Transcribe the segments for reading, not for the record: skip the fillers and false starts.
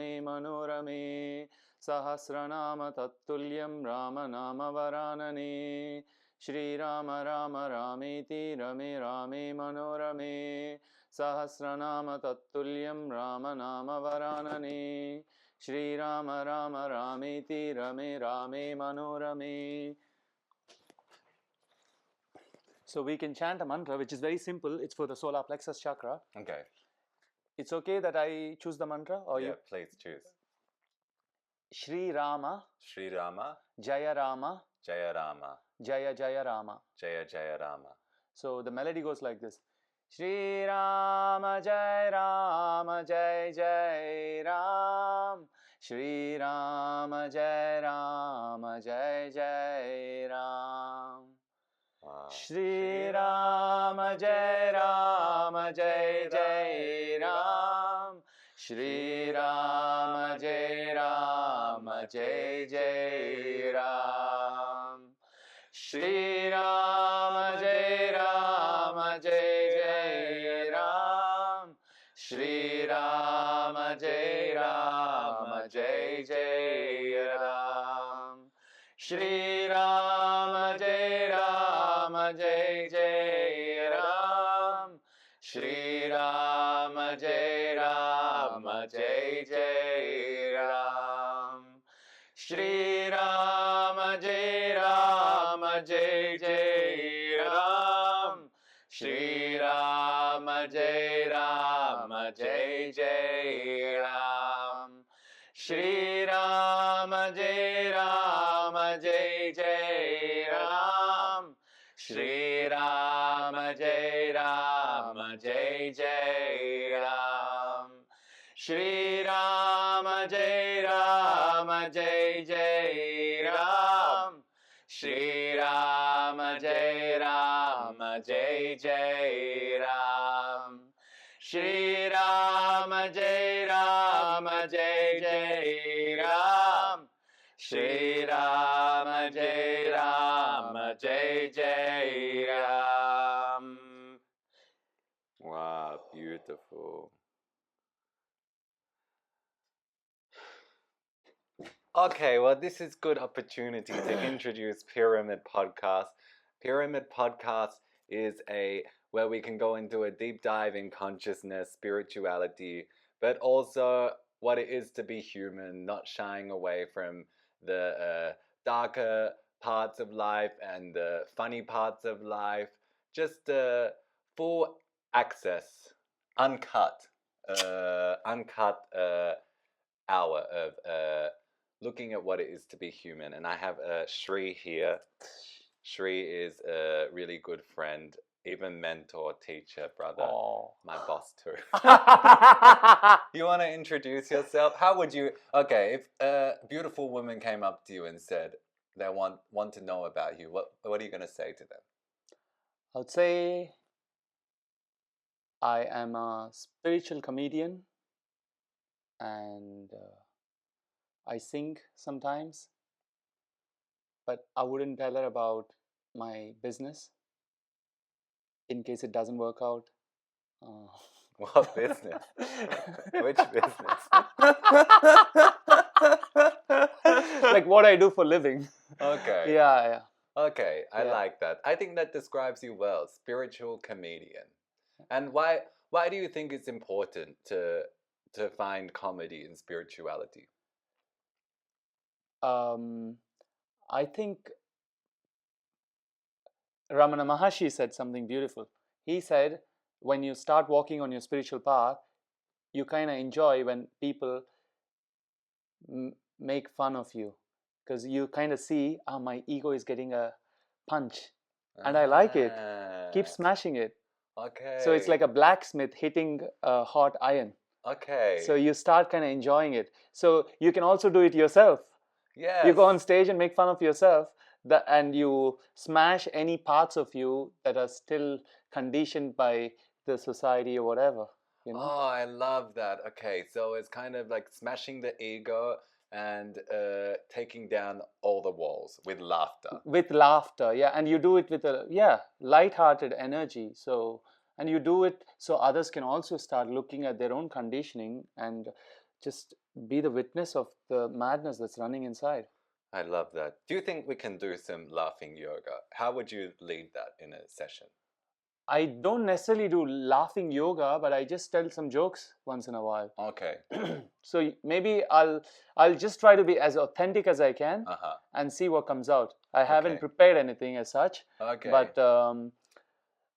rame manorame sahasranama tattulyam rama nama varanane Shri Rama Rama Rameti Rame Rame Manorame Sahasranama Tattulyam Rama Nama Varanane Shri Rama Rama Rameti Rame Rame Manorame. So we can chant a mantra which is very simple. It's for the solar plexus chakra. Okay. It's okay that I choose the mantra or Yeah, you? please choose. Shri Rama Shri Rama Jaya Rama Jaya Rama Jaya Jaya Rama. Jaya Jaya Rama. So the melody goes like this. Shri Rama Jai Rama Jai Jai Ram Shri Rama Jai Rama Jai Jai Ram Wow. Shri Rama Jai Rama Jai Jai Ram Shri Rama Jai Rama Jai Jai Ram Shri Rama Jai Rama Jai Jai Ram Shri Rama Jai Rama Jai Jai Ram Shri Rama Jai Rama Jai Jai Ram Shri Rama Jai Rama Jai Jai Ram Shri Rama Jai Rama Jai Jai Ram Shri Rama Jai Rama Jai Jai Ram Shri Rama Jai Rama Jai Jai Ram Shri Rama Jai Rama Jai Jai Ram Shri Rama Jai Rama Jai Jai Ram Shri Rama Jai Rama Jai Jai Ram Shri Rama Jai Rama Jai Jai Ram Shri Rama Jai Rama Jai Jai Ram. Wow, beautiful. Okay, well, this is good opportunity to introduce Pyramid Podcast. Pyramid Podcast is where we can go into a deep dive in consciousness, spirituality, but also what it is to be human, not shying away from the darker parts of life and the funny parts of life. Just full access, uncut hour of looking at what it is to be human. And I have Sri here. Sri is a really good friend, even mentor, teacher, brother, my boss too. You want to introduce yourself? How would you? Okay, if a beautiful woman came up to you and said they want to know about you, what are you going to say to them? I would say I am a spiritual comedian and I sing sometimes, but I wouldn't tell her about my business in case it doesn't work out. What business? Which business? Like what I do for living. Okay. Yeah. Okay, I like that. I think that describes you well, spiritual comedian. And why do you think it's important to find comedy in spirituality? I think Ramana Maharshi said something beautiful. He said, when you start walking on your spiritual path, you kind of enjoy when people make fun of you, because you kind of see, my ego is getting a punch, and I like it. Keep smashing it. Okay. So it's like a blacksmith hitting a hot iron. Okay. So you start kind of enjoying it. So you can also do it yourself. Yes. You go on stage and make fun of yourself, and you smash any parts of you that are still conditioned by the society or whatever. You know? Oh, I love that. Okay, so it's kind of like smashing the ego and taking down all the walls with laughter. With laughter, yeah. And you do it with a light-hearted energy. So, and you do it so others can also start looking at their own conditioning and just be the witness of the madness that's running inside. I love that. Do you think we can do some laughing yoga? How would you lead that in a session? I don't necessarily do laughing yoga, but I just tell some jokes once in a while. Okay. So maybe I'll just try to be as authentic as I can and see what comes out. I haven't prepared anything as such. Okay. But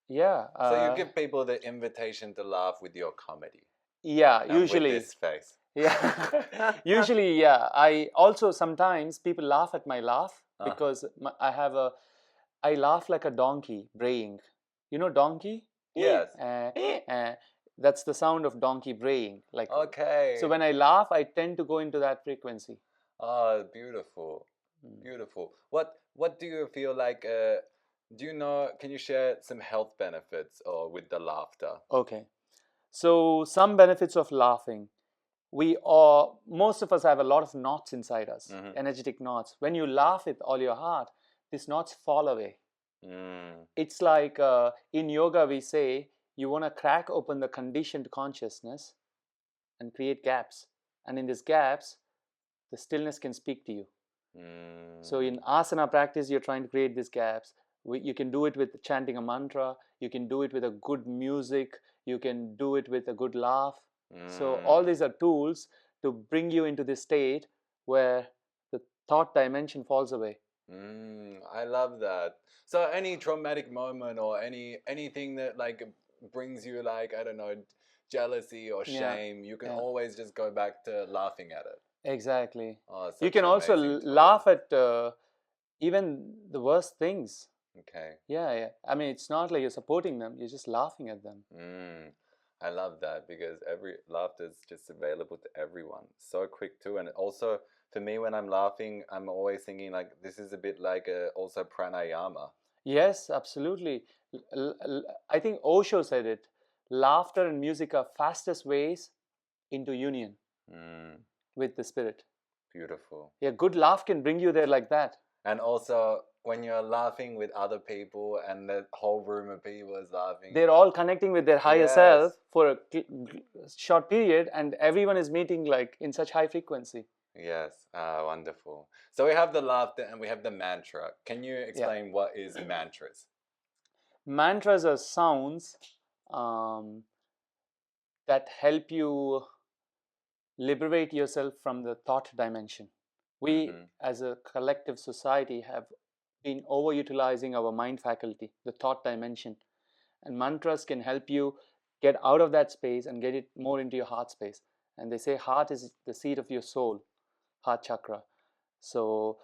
yeah. So you give people the invitation to laugh with your comedy. Yeah, And usually. with this face. Yeah. Usually, yeah. I also sometimes people laugh at my laugh because I laugh like a donkey braying. You know donkey? Yes. That's the sound of donkey braying. Like, okay. So when I laugh, I tend to go into that frequency. Oh, beautiful. Beautiful. What do you feel like? Do you know? Can you share some health benefits or with the laughter? Okay. So some benefits of laughing. Most of us have a lot of knots inside us, energetic knots. When you laugh with all your heart, these knots fall away. It's like in yoga we say you want to crack open the conditioned consciousness and create gaps, and in these gaps the stillness can speak to you. So in asana practice you're trying to create these gaps. You can do it with chanting a mantra, you can do it with a good music, you can do it with a good laugh. So all these are tools to bring you into this state where the thought dimension falls away. I love that. So any traumatic moment or anything that like brings you like, I don't know, jealousy or shame, you can always just go back to laughing at it. Exactly. Oh, you can also laugh at even the worst things. Okay. Yeah. I mean, it's not like you're supporting them, you're just laughing at them. I love that because every laughter is just available to everyone. So quick too. And also for me, when I'm laughing, I'm always thinking like this is a bit like also pranayama. Yes, absolutely. I think Osho said it. Laughter and music are fastest ways into union with the spirit. Beautiful. Yeah, good laugh can bring you there like that. And also when you're laughing with other people and the whole room of people is laughing, they're all connecting with their higher self for a short period, and everyone is meeting like in such high frequency. Yes, wonderful. So we have the laughter and we have the mantra. Can you explain what is mantras? Mantras are sounds that help you liberate yourself from the thought dimension. We as a collective society have been overutilizing our mind faculty, the thought dimension, and mantras can help you get out of that space and get it more into your heart space. And they say heart is the seat of your soul, heart chakra. So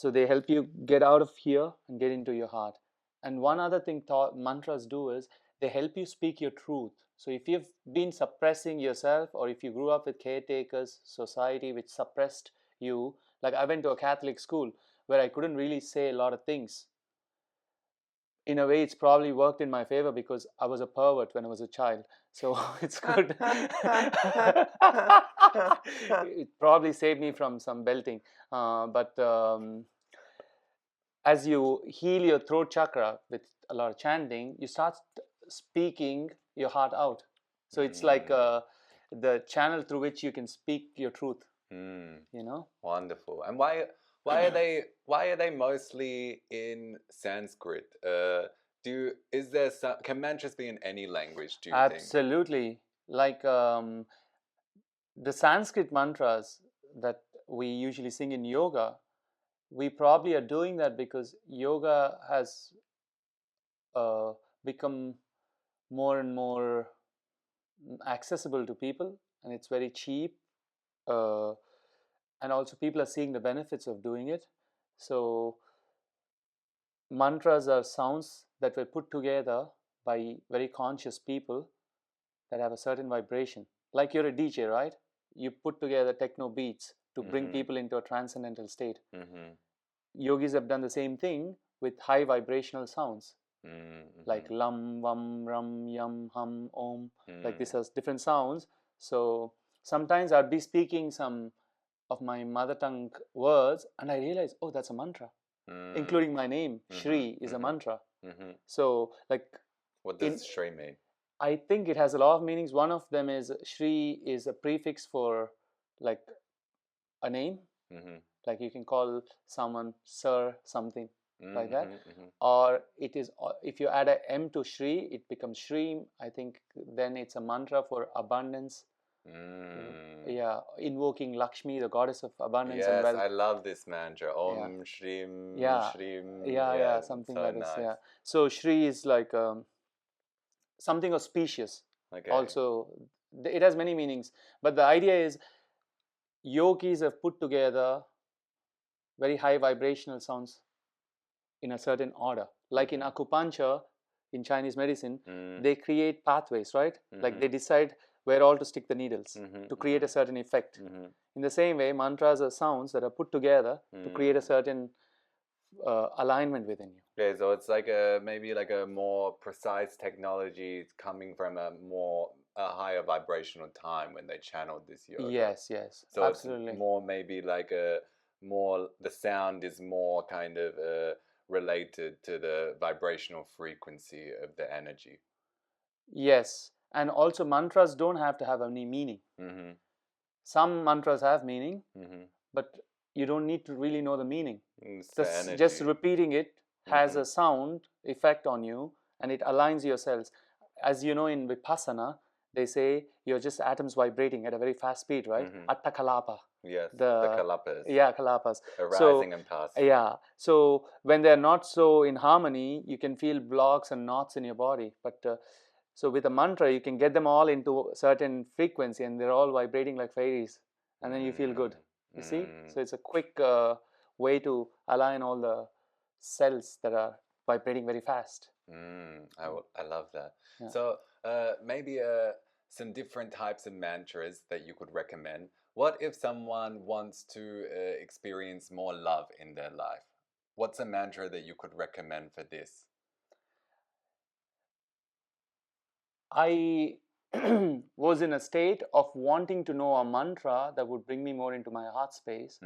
they help you get out of here and get into your heart. And one other thing mantras do is they help you speak your truth. So if you've been suppressing yourself, or if you grew up with caretakers, society which suppressed you, like I went to a Catholic school where I couldn't really say a lot of things. In a way, it's probably worked in my favor because I was a pervert when I was a child. So it's good. It probably saved me from some belting. But as you heal your throat chakra with a lot of chanting, you start speaking your heart out. So it's like the channel through which you can speak your truth. You know. Wonderful. And why are they mostly in Sanskrit? Can mantras be in any language? Do you think? Absolutely. Like the Sanskrit mantras that we usually sing in yoga, we probably are doing that because yoga has become more and more accessible to people, and it's very cheap. And also people are seeing the benefits of doing it. So mantras are sounds that were put together by very conscious people that have a certain vibration. Like you're a DJ, right? You put together techno beats to bring people into a transcendental state. Yogis have done the same thing with high vibrational sounds. Like lam, vam, ram, yam, hum, om. Like this has different sounds. So sometimes I'd be speaking some of my mother tongue words and I realize, oh, that's a mantra. Including my name, Sri, is a mantra. So like, what does Sri mean? I think it has a lot of meanings. One of them is Sri is a prefix for like a name, Mm-hmm. like you can call someone Sir something like that, Mm-hmm. or it is, if you add a M to Shri, it becomes Shri. I think then it's a mantra for abundance. Yeah, invoking Lakshmi, the goddess of abundance and Yes, wealth. I love this mantra. Yeah, Om Shrim yeah, Shrim. yeah, Yeah, yeah, something so like this. nice. Yeah, so Shri is like something auspicious. Okay. Also, it has many meanings, but the idea is yogis have put together very high vibrational sounds in a certain order. Like in acupuncture, in Chinese medicine, they create pathways, right? Like they decide where all to stick the needles to create a certain effect. In the same way, mantras are sounds that are put together to create a certain alignment within you. Okay, so it's like a maybe like a more precise technology coming from a higher vibrational time when they channeled this yoga. Yes, yes, So absolutely. it's more maybe like a more the sound is more kind of related to the vibrational frequency of the energy. Yes, and also mantras don't have to have any meaning. Some mantras have meaning, but you don't need to really know the meaning. It's the Just energy. repeating it has a sound effect on you, and it aligns your cells. As you know, in Vipassana, they say you're just atoms vibrating at a very fast speed, right? Atta kalapa. Yes, the kalapas. Yeah, kalapas. Arising and passing. Yeah. So when they're not so in harmony, you can feel blocks and knots in your body. But so with a mantra, you can get them all into a certain frequency, and they're all vibrating like fairies, and then you feel good. You see? So it's a quick way to align all the cells that are vibrating very fast. I love that. Yeah. So maybe some different types of mantras that you could recommend. What if someone wants to experience more love in their life? What's a mantra that you could recommend for this? I was in a state of wanting to know a mantra that would bring me more into my heart space.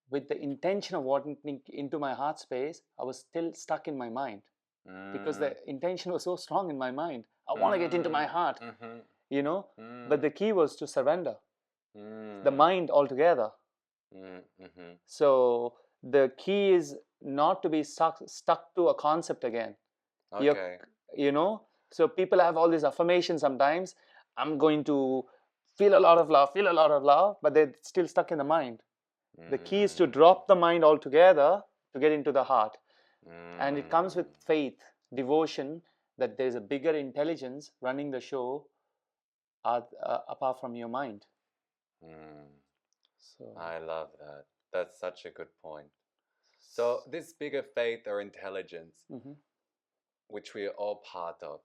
With the intention of wanting into my heart space, I was still stuck in my mind because the intention was so strong in my mind. I want to get into my heart, you know. But the key was to surrender the mind altogether. So the key is not to be stuck to a concept again. Okay. You know, so people have all these affirmations sometimes. I'm going to feel a lot of love, but they're still stuck in the mind. The key is to drop the mind altogether to get into the heart. And it comes with faith, devotion, that there's a bigger intelligence running the show apart from your mind. So I love that. That's such a good point. So this bigger faith or intelligence, which we are all part of,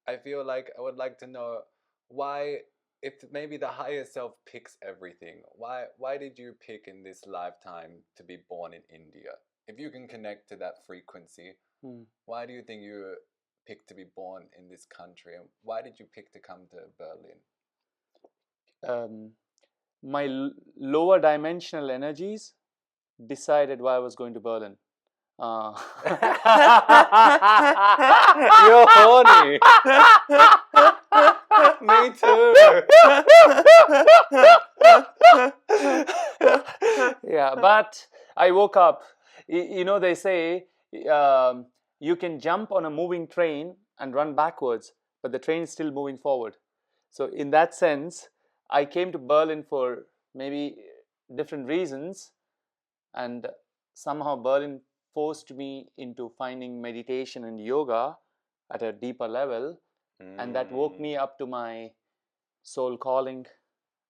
I feel like I would like to know why, if maybe the higher self picks everything, why did you pick in this lifetime to be born in India? If you can connect to that frequency, why do you think you picked to be born in this country? And why did you pick to come to Berlin? My lower dimensional energies decided why I was going to Berlin. You're horny. Me too. Yeah, but I woke up. You know, they say you can jump on a moving train and run backwards, but the train is still moving forward. So in that sense, I came to Berlin for maybe different reasons, and somehow Berlin forced me into finding meditation and yoga at a deeper level, and that woke me up to my soul calling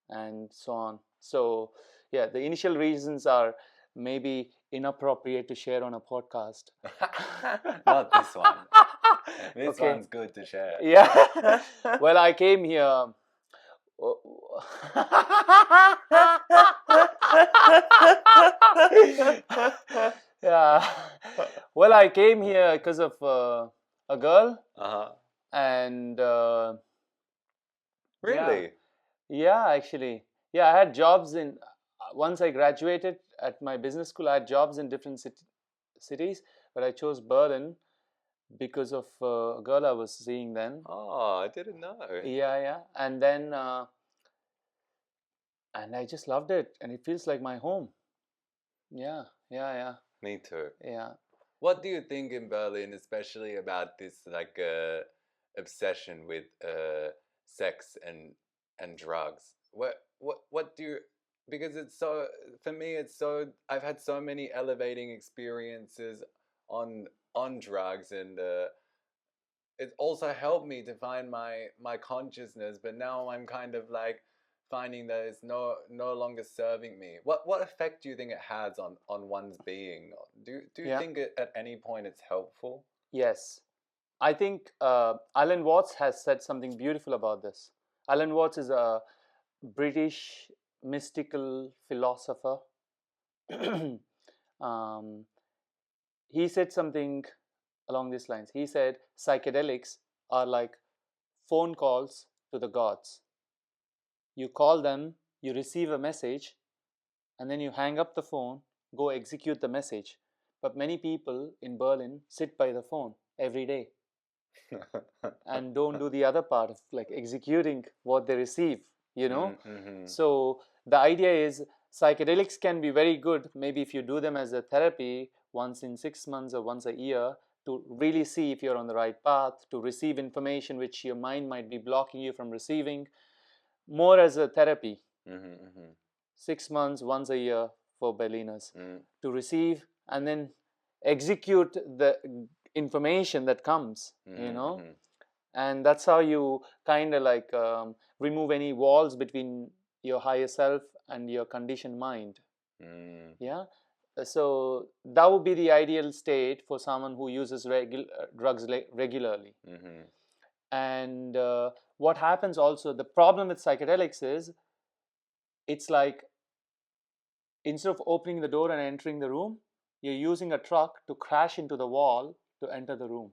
and so on. So yeah, the initial reasons are maybe inappropriate to share on a podcast. Not this one. This Okay. one's good to share. Yeah. Well, I came here. Yeah. Well, I came here because of a girl. And really? Yeah, actually. Yeah, I had jobs in, once I graduated at my business school, I had jobs in different cities, but I chose Berlin because of a girl I was seeing then. Oh, I didn't know. Yeah. And then, and I just loved it, and it feels like my home. Yeah. Me too. Yeah. What do you think in Berlin, especially about this like obsession with sex and drugs? What do you? Because it's so, for me it's so, I've had so many elevating experiences on drugs, and it also helped me to find my consciousness, but now I'm kind of like finding that it's no longer serving me. What effect do you think it has on one's being? Do you Yeah. think at any point it's helpful? Yes. I think Alan Watts has said something beautiful about this. Alan Watts is a British mystical philosopher. um, he said something along these lines. He said psychedelics are like phone calls to the gods. You call them, you receive a message, and then you hang up the phone, go execute the message. But many people in Berlin sit by the phone every day and don't do the other part of like executing what they receive, you know. Mm-hmm. So the idea is psychedelics can be very good, maybe if you do them as a therapy once in 6 months or once a year, to really see if you're on the right path, to receive information which your mind might be blocking you from receiving, more as a therapy. 6 months once a year for Berliners, to receive and then execute the information that comes, you know. And that's how you kind of like remove any walls between your higher self and your conditioned mind. Yeah. So that would be the ideal state for someone who uses drugs regularly. And what happens also, the problem with psychedelics is, it's like instead of opening the door and entering the room, you're using a truck to crash into the wall to enter the room.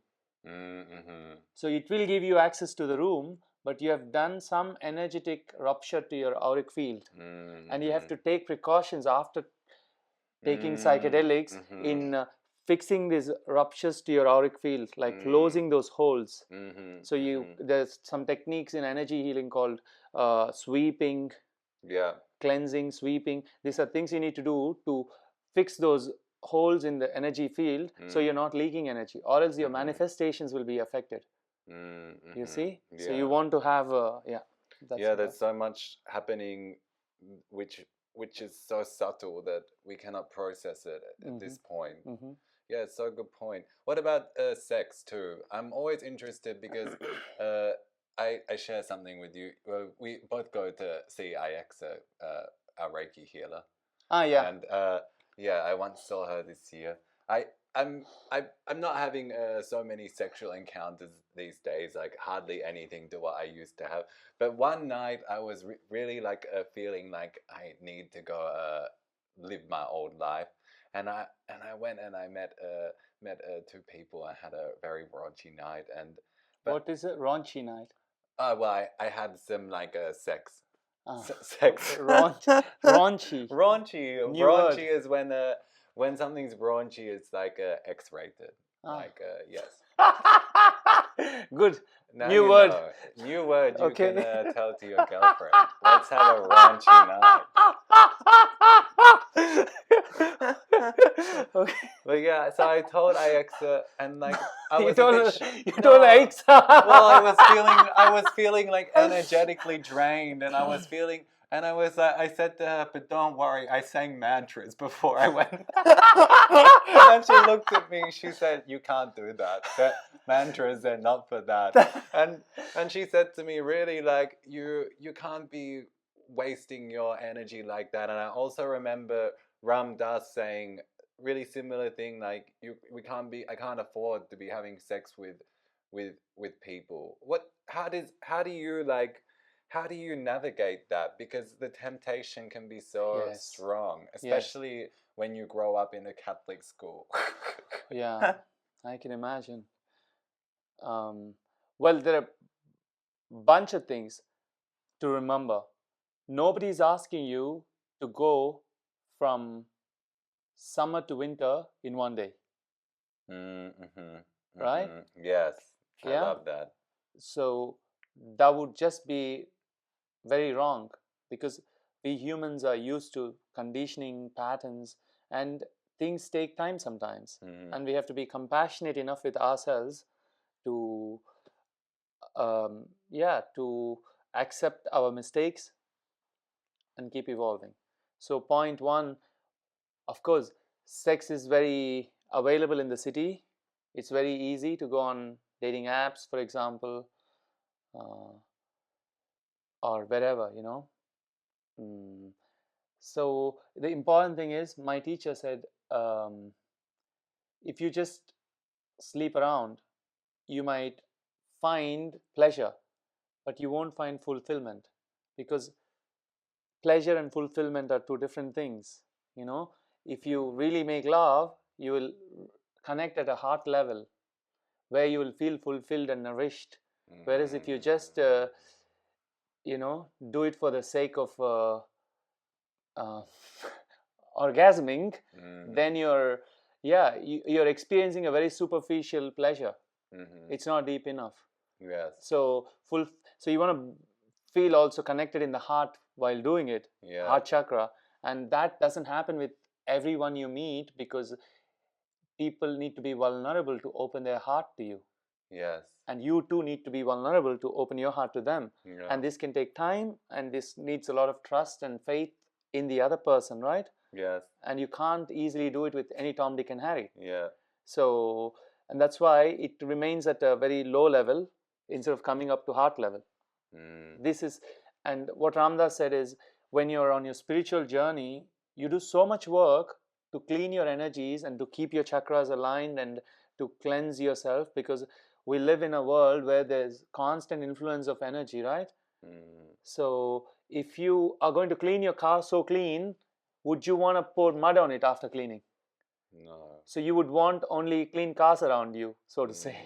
So it will give you access to the room, but you have done some energetic rupture to your auric field. And you have to take precautions after taking psychedelics in fixing these ruptures to your auric field, like closing those holes. So there's some techniques in energy healing called sweeping, cleansing, sweeping. These are things you need to do to fix those holes in the energy field, so you're not leaking energy, or else your manifestations will be affected. You see? So you want to have there's so much happening which is so subtle that we cannot process it at this point. Yeah, it's so good point. What about sex too? I'm always interested because I share something with you. We both go to see Alexa, our Reiki healer. And I once saw her this year. I'm not having so many sexual encounters these days, like hardly anything to what I used to have. But one night I was really like feeling like I need to go live my old life, and I went and I met two people. I had a very raunchy night, and what is it, raunchy night? Well, I had some like sex. Sex. Raunchy. Raunchy is when something's raunchy, it's like X-rated. Like yes. Good. Now New word. New word you can tell to your girlfriend. Let's have a raunchy night. Okay. But yeah, so I told Alexa, and like I was you told Alexa. Well, I was feeling like energetically drained, and I was feeling. And I said to her, but don't worry, I sang mantras before I went. And she looked at me, she said, you can't do that. That mantras are not for that. And she said to me, really, like, you can't be wasting your energy like that. And I also remember Ram Das saying really similar thing, like, I can't afford to be having sex with people. How do you navigate that? Because the temptation can be so strong, especially when you grow up in a Catholic school. Yeah, I can imagine. Well, there are a bunch of things to remember. Nobody's asking you to go from summer to winter in one day. right? Yes, I Yeah. love that. So that would just be very wrong, because we humans are used to conditioning patterns, and things take time sometimes, and we have to be compassionate enough with ourselves to to accept our mistakes and keep evolving. So point one, of course, sex is very available in the city. It's very easy to go on dating apps, for example, uh, or wherever, Mm. So the important thing is, my teacher said, if you just sleep around, you might find pleasure, but you won't find fulfillment, because pleasure and fulfillment are two different things. If you really make love, you will connect at a heart level, where you will feel fulfilled and nourished. Whereas if you just do it for the sake of uh, orgasming, then you're experiencing a very superficial pleasure. It's not deep enough. Yes. So you want to feel also connected in the heart while doing it. Yeah. Heart chakra. And that doesn't happen with everyone you meet, because people need to be vulnerable to open their heart to you. Yes. And you too need to be vulnerable to open your heart to them. Yeah. And this can take time, and this needs a lot of trust and faith in the other person, right? Yes. And you can't easily do it with any Tom, Dick, and Harry. Yeah. So, and that's why it remains at a very low level instead of coming up to heart level. This is, and what Ramdas said is, when you're on your spiritual journey, you do so much work to clean your energies and to keep your chakras aligned and to cleanse yourself, because we live in a world where there's constant influence of energy, right? So if you are going to clean your car so clean, would you want to pour mud on it after cleaning? No. So you would want only clean cars around you, so to say.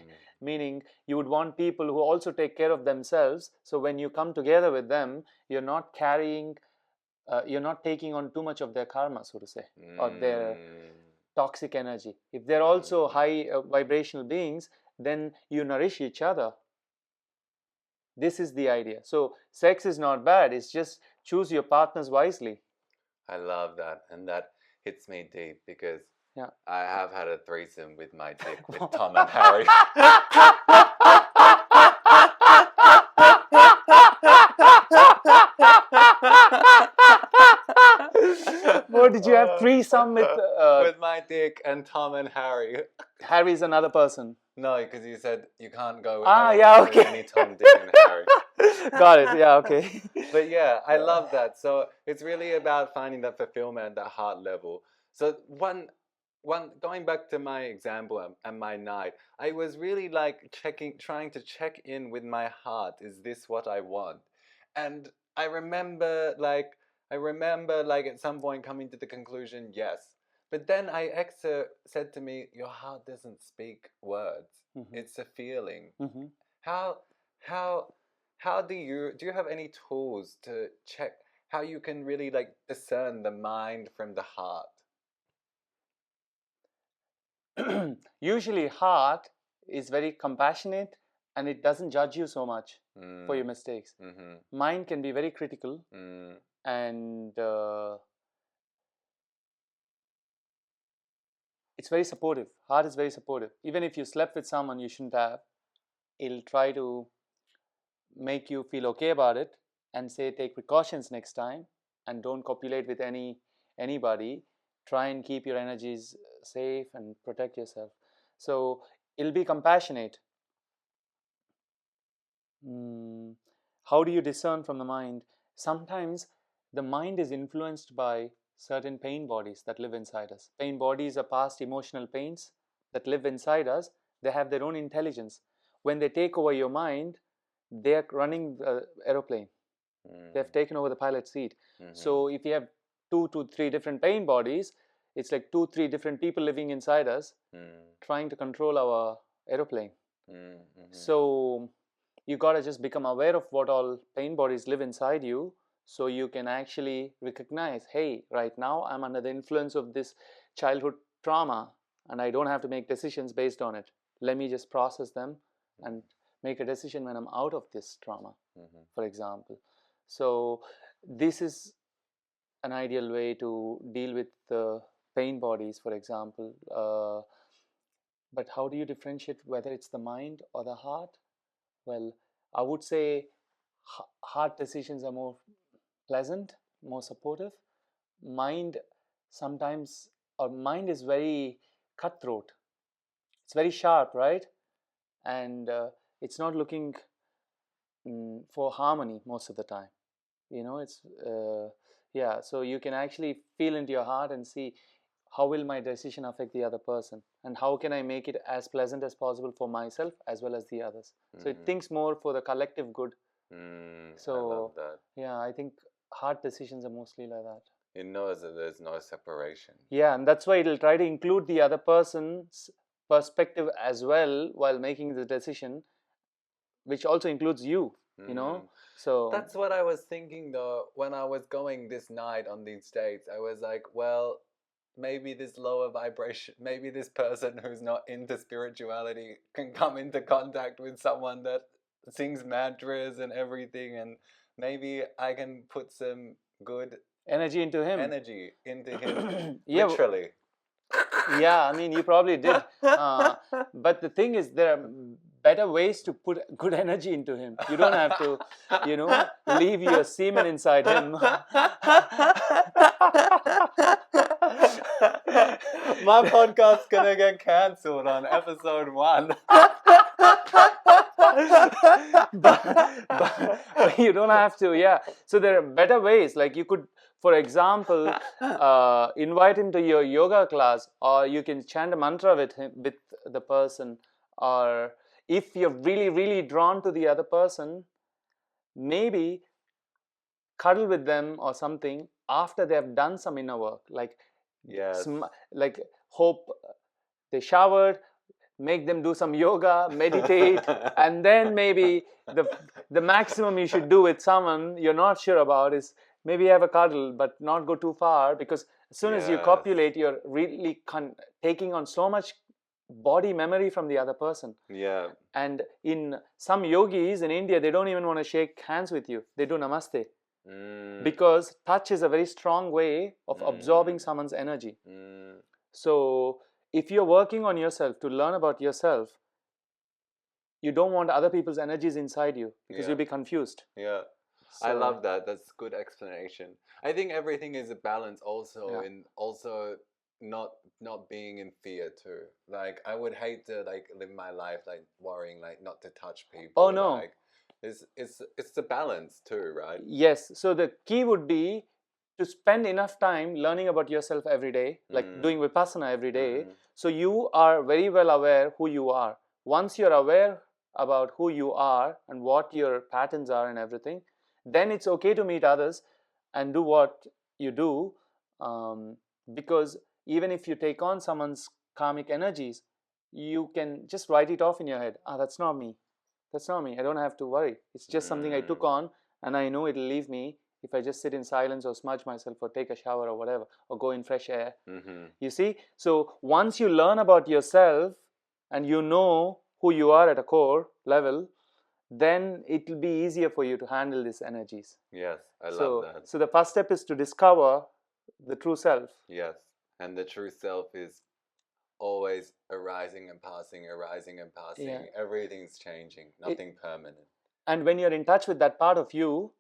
Meaning you would want people who also take care of themselves. So when you come together with them, you're not carrying, you're not taking on too much of their karma, so to say, or their toxic energy. If they're also high vibrational beings, then you nourish each other. This is the idea. So sex is not bad. It's just choose your partners wisely. I love that, and that hits me deep, because Yeah. I have had a threesome with my dick with Tom and Harry. What did you have threesome with my dick and Tom and Harry? Harry's another person. No, because you said you can't go with any Tom, Dick, and Harry. Got it. Yeah, okay. But yeah, I love that. So it's really about finding that fulfillment at that heart level. So one going back to my example and my night, I was really like trying to check in with my heart. Is this what I want? And I remember like at some point coming to the conclusion, yes. But then Exa said to me, your heart doesn't speak words. It's a feeling. How do you have any tools to check how you can really like discern the mind from the heart? Usually heart is very compassionate, and it doesn't judge you so much for your mistakes. Mind can be very critical, and it's very supportive. Heart is very supportive. Even if you slept with someone you shouldn't have, it'll try to make you feel okay about it and say take precautions next time, and don't copulate with anybody. Try and keep your energies safe and protect yourself. So it'll be compassionate. How do you discern from the mind? Sometimes the mind is influenced by certain pain bodies that live inside us. Pain bodies are past emotional pains that live inside us. They have their own intelligence. When they take over your mind, they are running the aeroplane. They've taken over the pilot seat. So if you have 2 to 3 different pain bodies, it's like 2, 3 different people living inside us, trying to control our aeroplane. So you got to just become aware of what all pain bodies live inside you, so you can actually recognize, hey, right now I'm under the influence of this childhood trauma, and I don't have to make decisions based on it. let me just process them and make a decision when I'm out of this trauma, for example. So this is an ideal way to deal with the pain bodies, for example. But how do you differentiate whether it's the mind or the heart? Well, I would say heart decisions are more pleasant, more supportive. Mind sometimes, or mind is very cutthroat. It's very sharp, right? And it's not looking for harmony most of the time. It's yeah. So you can actually feel into your heart and see how will my decision affect the other person, and how can I make it as pleasant as possible for myself as well as the others. So it thinks more for the collective good. So I love that. Yeah, I think heart decisions are mostly like that. It knows that there's no separation. Yeah, and that's why it'll try to include the other person's perspective as well while making the decision, which also includes you. So that's what I was thinking though when I was going this night on these dates. I was like, well, maybe this lower vibration, maybe this person who's not into spirituality can come into contact with someone that sings mantras and everything, and maybe I can put some good energy into him. Yeah. Literally. Yeah, I mean, you probably did. But the thing is, there are better ways to put good energy into him. You don't have to, leave your semen inside him. My podcast's gonna get cancelled on episode 1. but you don't have to. Yeah. So there are better ways. Like you could, for example, invite him to your yoga class, or you can chant a mantra with the person. Or if you're really, really drawn to the other person, maybe cuddle with them or something after they have done some inner work. Like, like hope they showered, make them do some yoga, meditate, and then maybe the maximum you should do with someone you're not sure about is maybe have a cuddle, but not go too far, because as soon as you copulate, you're really taking on so much body memory from the other person. Yeah. And in some yogis in India, they don't even want to shake hands with you. They do namaste. Because touch is a very strong way of absorbing someone's energy. So if you're working on yourself to learn about yourself, you don't want other people's energies inside you, because you'll be confused. Yeah. So, I love that. That's good explanation. I think everything is a balance also, in also not being in fear too. Like I would hate to live my life worrying not to touch people. Oh no. It's the balance too, right? Yes. So the key would be to spend enough time learning about yourself every day, like doing vipassana every day. So you are very well aware who you are. Once you're aware about who you are and what your patterns are and everything, then it's okay to meet others and do what you do, because even if you take on someone's karmic energies, you can just write it off in your head. That's not me. That's not me. I don't have to worry. It's just something I took on, and I know it'll leave me if I just sit in silence or smudge myself or take a shower or whatever, or go in fresh air. You see? So once you learn about yourself and you know who you are at a core level, then it will be easier for you to handle these energies. Yes, I love that. So the first step is to discover the true self. Yes, and the true self is always arising and passing, arising and passing. Yeah. Everything's changing, nothing permanent. And when you're in touch with that part of you,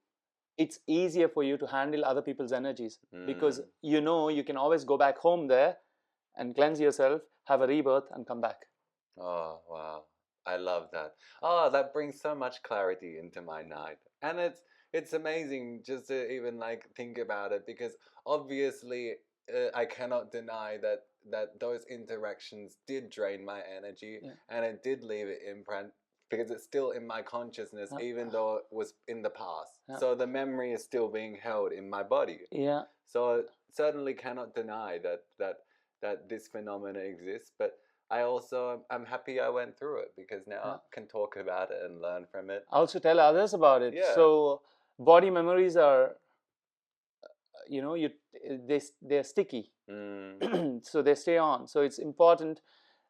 it's easier for you to handle other people's energies, because you can always go back home there and cleanse yourself, have a rebirth, and come back. Oh, wow. I love that. Oh, that brings so much clarity into my night. And it's amazing just to even think about it, because obviously I cannot deny that those interactions did drain my energy, and it did leave an imprint, because it's still in my consciousness, even though it was in the past. So the memory is still being held in my body. Yeah. So I certainly cannot deny that this phenomena exists, but I'm happy I went through it, because now I can talk about it and learn from it. Also tell others about it. Yeah. So body memories are, they're sticky. So they stay on. So it's important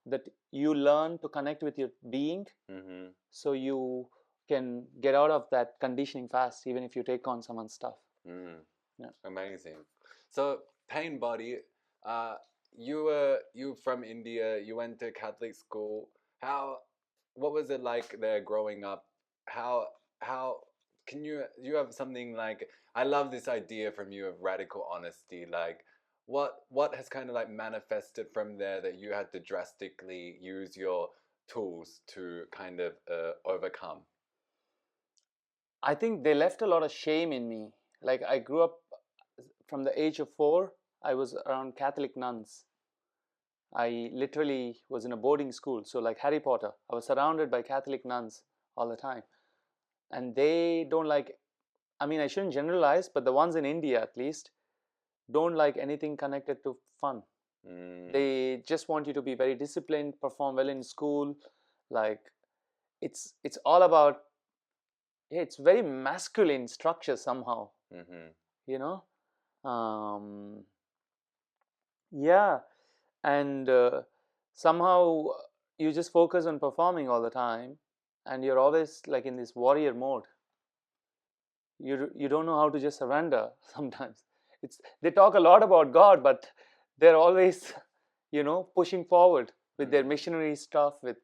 that you learn to connect with your being, Mm-hmm. so you can get out of that conditioning fast, even if you take on someone's stuff. Mm. Yeah. Amazing. So, Pain Body, uh, you from India. You went to Catholic school. What was it like there growing up? How can you have something like? I love this idea from you of radical honesty. Like, what has kind of like manifested from there that you had to drastically use your tools to kind of overcome? I think they left a lot of shame in me. Like, I grew up from the age of 4, I was around Catholic nuns. I literally was in a boarding school, so like Harry Potter, I was surrounded by Catholic nuns all the time. And they don't like, I mean, I shouldn't generalize, but the ones in India at least don't like anything connected to fun. Mm. They just want you to be very disciplined, perform well in school. Like, it's all about, yeah, it's very masculine structure somehow, Mm-hmm. you know. Yeah, and somehow you just focus on performing all the time, and you're always like in this warrior mode. You don't know how to just surrender sometimes. It's, they talk a lot about God, but they're always pushing forward with their Mm. missionary stuff, with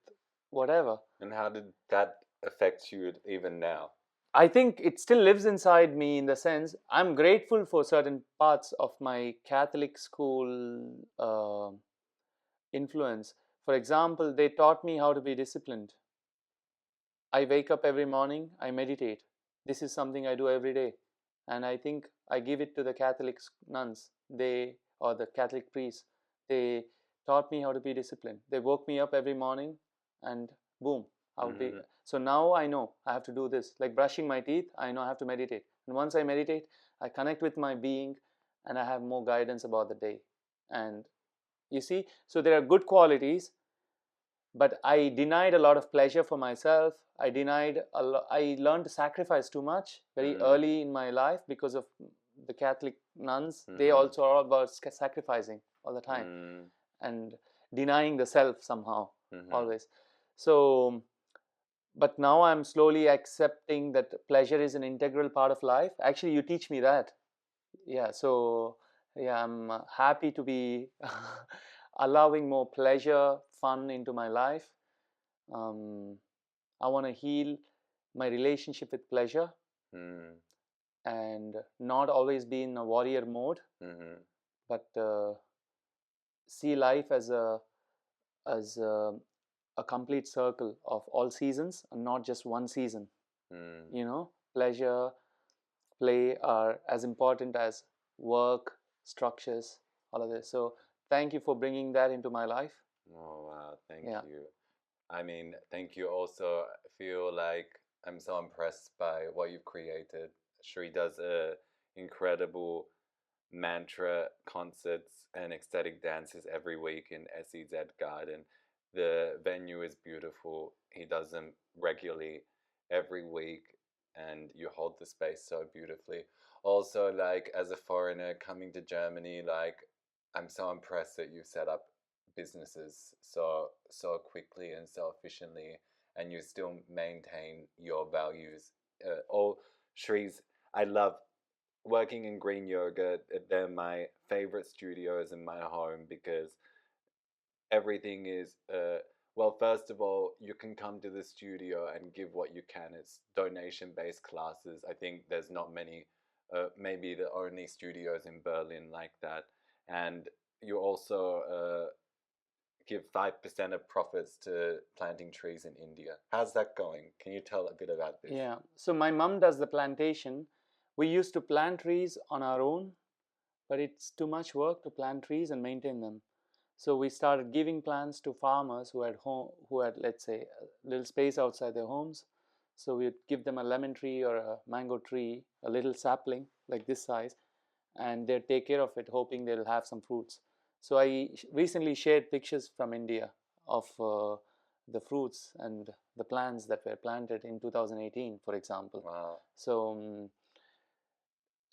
whatever. And how did that affect you even now? I think it still lives inside me, in the sense I'm grateful for certain parts of my Catholic school influence. For example, they taught me how to be disciplined. I wake up every morning, I meditate. This is something I do every day. And I think I give it to the Catholic nuns, or the Catholic priests. They taught me how to be disciplined. They woke me up every morning, and boom, I'll be. Mm-hmm. So now I know I have to do this. Like brushing my teeth, I know I have to meditate. And once I meditate, I connect with my being, and I have more guidance about the day. And you see, so there are good qualities, but I denied a lot of pleasure for myself. I learned to sacrifice too much very Mm. early in my life because of the Catholic nuns. They Mm-hmm. also are all about sacrificing all the time Mm. and denying the self somehow, Mm-hmm. always. So, but now I'm slowly accepting that pleasure is an integral part of life. Actually, you teach me that. Yeah, so yeah, I'm happy to be allowing more pleasure, fun into my life. um, I want to heal my relationship with pleasure, Mm. and not always be in a warrior mode, Mm-hmm. but see life as a complete circle of all seasons and not just one season. Mm. Pleasure, play are as important as work, structures, all of this. So thank you for bringing that into my life. Oh wow, thank Yeah. you. I mean, thank you also. I feel like I'm so impressed by what you've created. Shri does a incredible mantra concerts and ecstatic dances every week in SEZ Garden. The venue is beautiful. He does them regularly every week, and you hold the space so beautifully. Also, like as a foreigner coming to Germany, like I'm so impressed that you've set up businesses so quickly and so efficiently, and you still maintain your values. All Shri's, I love working in green yoga. They're my favorite studios in my home because everything is well, first of all, you can come to the studio and give what you can. It's donation based classes. I think there's not many, maybe the only studios in Berlin like that. And you also give 5% of profits to planting trees in India. How's that going? Can you tell a bit about this? Yeah. So my mom does the plantation. We used to plant trees on our own, but it's too much work to plant trees and maintain them. So we started giving plants to farmers who had, let's say, a little space outside their homes. So we'd give them a lemon tree or a mango tree, a little sapling like this size, and they'd take care of it, hoping they'll have some fruits. So I recently shared pictures from India of the fruits and the plants that were planted in 2018, for example. Wow. So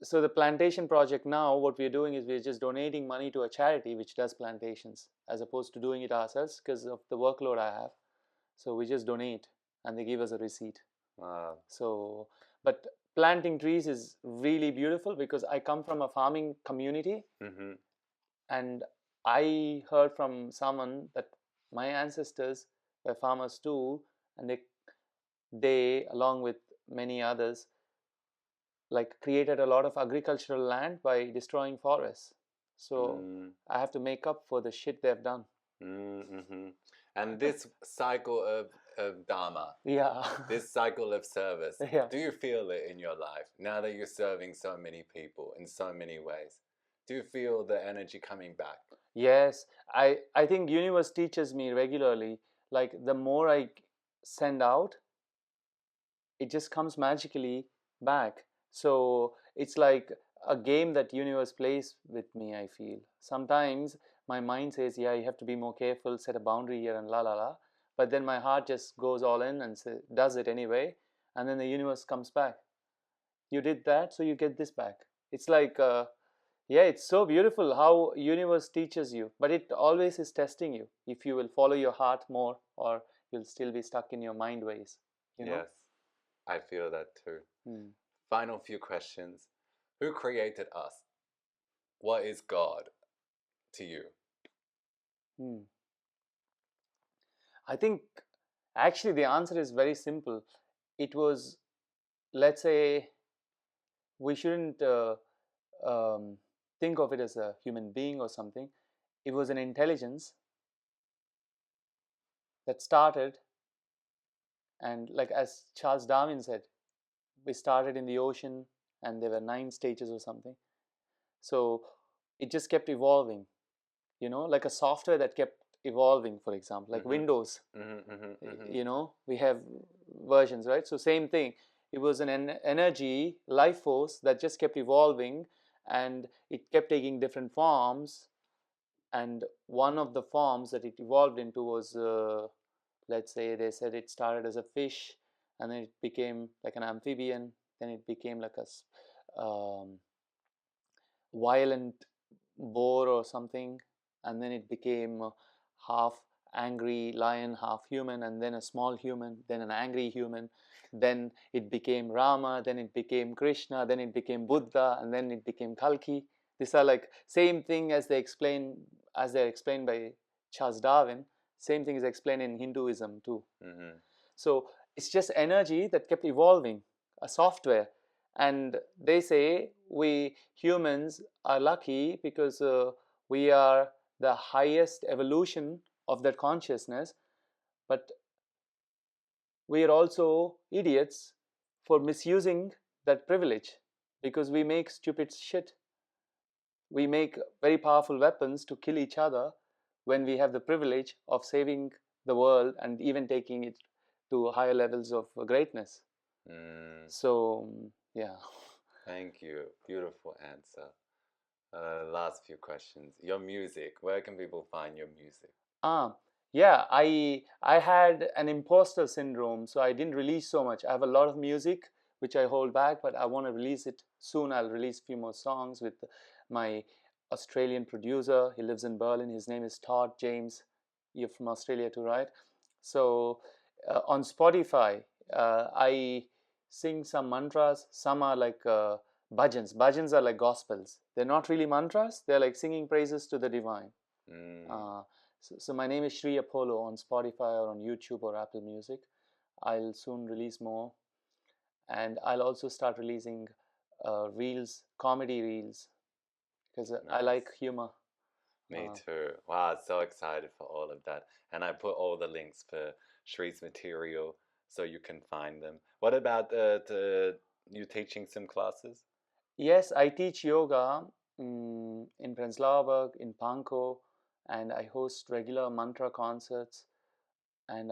so the plantation project now, what we're doing is we're just donating money to a charity which does plantations, as opposed to doing it ourselves because of the workload I have. So we just donate and they give us a receipt. Wow. So, but planting trees is really beautiful because I come from a farming community, Mm-hmm. and I heard from someone that my ancestors were farmers too, and they along with many others like created a lot of agricultural land by destroying forests. So Mm. I have to make up for the shit they've done. Mm-hmm. And this cycle of dharma, Yeah. this cycle of service, Yeah. do you feel it in your life now that you're serving so many people in so many ways? Do you feel the energy coming back? Yes, I think universe teaches me regularly. Like the more I send out, it just comes magically back. So it's like a game that universe plays with me, I feel. Sometimes my mind says, yeah, you have to be more careful, set a boundary here and la la la. But then my heart just goes all in and does it anyway. And then the universe comes back. You did that, so you get this back. It's like, yeah, it's so beautiful how universe teaches you. But it always is testing you if you will follow your heart more, or you'll still be stuck in your mind ways, you know? Yes, I feel that too. Hmm. Final few questions. Who created us? What is God to you? Hmm. I think actually the answer is very simple. It was, let's say, we shouldn't um, think of it as a human being or something. It was an intelligence that started, and like as Charles Darwin said, we started in the ocean and there were 9 stages or something. So it just kept evolving, like a software that kept evolving, for example, like Mm-hmm. Windows. Mm-hmm, mm-hmm, We have versions, right? So same thing, it was an energy life force that just kept evolving, and it kept taking different forms. And one of the forms that it evolved into was, let's say they said it started as a fish, and then it became like an amphibian, then it became like a violent boar or something, and then it became half angry lion, half human, and then a small human, then an angry human, then it became Rama, then it became Krishna, then it became Buddha, and then it became Kalki. These are like same thing as they're explained by Charles Darwin. Same thing is explained in Hinduism too. mm-hmm. So it's just energy that kept evolving, a software. And they say we humans are lucky because we are the highest evolution of that consciousness, but we are also idiots for misusing that privilege because we make stupid shit. We make very powerful weapons to kill each other when we have the privilege of saving the world and even taking it to higher levels of greatness. Mm, So, yeah. thank you. Beautiful answer. Last few questions. Your music. Where can people find your music? Ah, yeah, I had an imposter syndrome, so I didn't release so much. I have a lot of music which I hold back, but I want to release it soon. I'll release a few more songs with my Australian producer. He lives in Berlin. His name is Todd James. You're from Australia too, right? So on Spotify, I sing some mantras. Some are like bhajans. Bhajans are like gospels. They're not really mantras. They're like singing praises to the divine. Mm, So my name is Sri Apollo on Spotify or on YouTube or Apple Music. I'll soon release more, and I'll also start releasing reels, comedy reels, because I nice. like humor. Me Uh, too. Wow, so excited for all of that. And I put all the links for Shree's material so you can find them. What about you teaching some classes? yes, I teach yoga in Prenzlauer in Pankow, and I host regular mantra concerts. And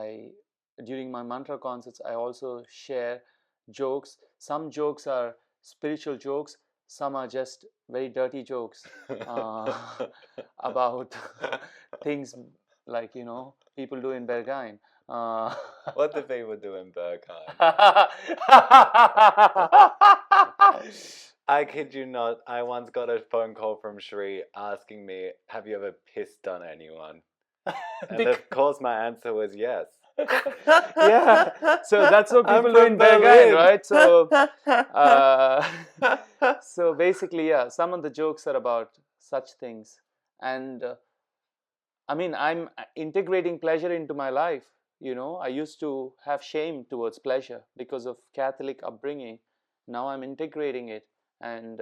during my mantra concerts, I also share jokes. Some jokes are spiritual jokes, some are just very dirty jokes uh, about things like people do in Berghain. What do people do in Bergheim? I kid you not, I once got a phone call from Sri asking me, have you ever pissed on anyone? And of course my answer was yes. Yeah, so that's what I'm people do from in Berghain, Berlin. right? So, so basically, yeah, some of the jokes are about such things, and I mean, I'm integrating pleasure into my life. You know, I used to have shame towards pleasure because of Catholic upbringing. Now I'm integrating it, and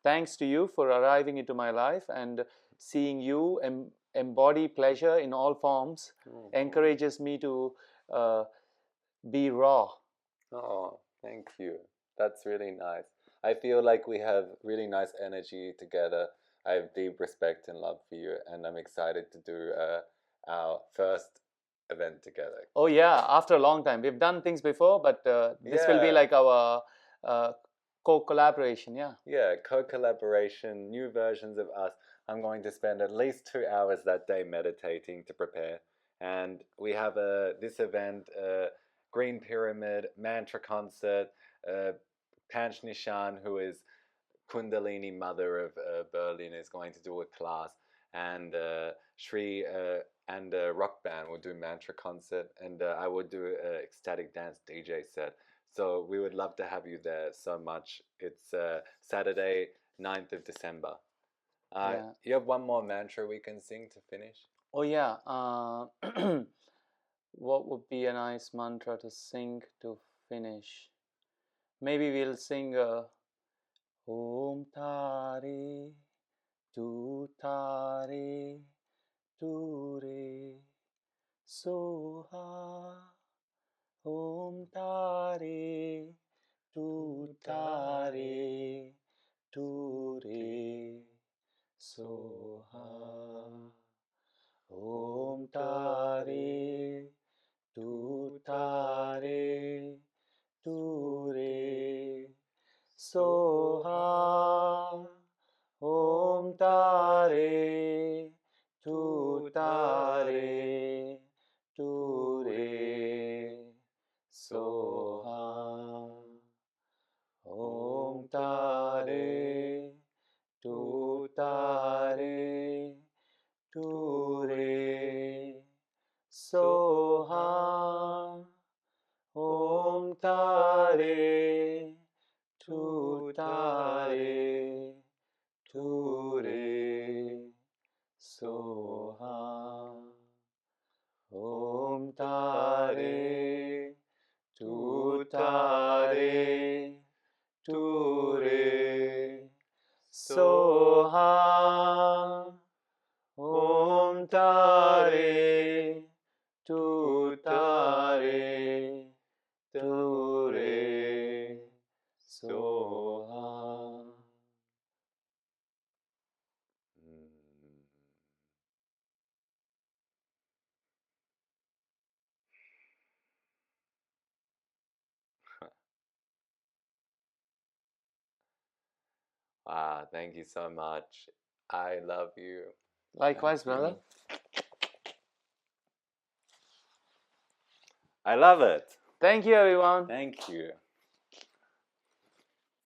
thanks to you for arriving into my life and seeing you embody pleasure in all forms encourages me to uh, be raw. Oh, thank you. That's really nice. I feel like we have really nice energy together. I have deep respect and love for you, and I'm excited to do our first event together. Oh yeah, after a long time. We've done things before, but this will be Yeah, like our co-collaboration. Yeah. yeah, co-collaboration, new versions of us. I'm going to spend at least 2 hours that day meditating to prepare. And we have this event, Green Pyramid, Mantra Concert, Panch Nishan, who is Kundalini mother of Berlin, is going to do a class, and Sri and a rock band will do mantra concert, and I will do an ecstatic dance DJ set. So we would love to have you there so much. It's Saturday, 9th of December. Yeah. You have one more mantra we can sing to finish? Oh yeah. What would be a nice mantra to sing to finish? Maybe we'll sing Om Tare Tu Tare Tu Re Soha Om Tare Tu Tare Tu Re Soha Om Tare Tu Tare Tu Re Soha Om Tare Tu Tare Tu Re Soha Om Tare Tu Tare Tu Re Soha Om Tare Tu Tare Tu Re Soha Om Tare Tu Tare Tu Re Soha Om Tare Tu Tare Tu Re Soha. Ah, thank you so much. I love you. Likewise, Thank you. brother. I love it. Thank you, everyone. Thank you.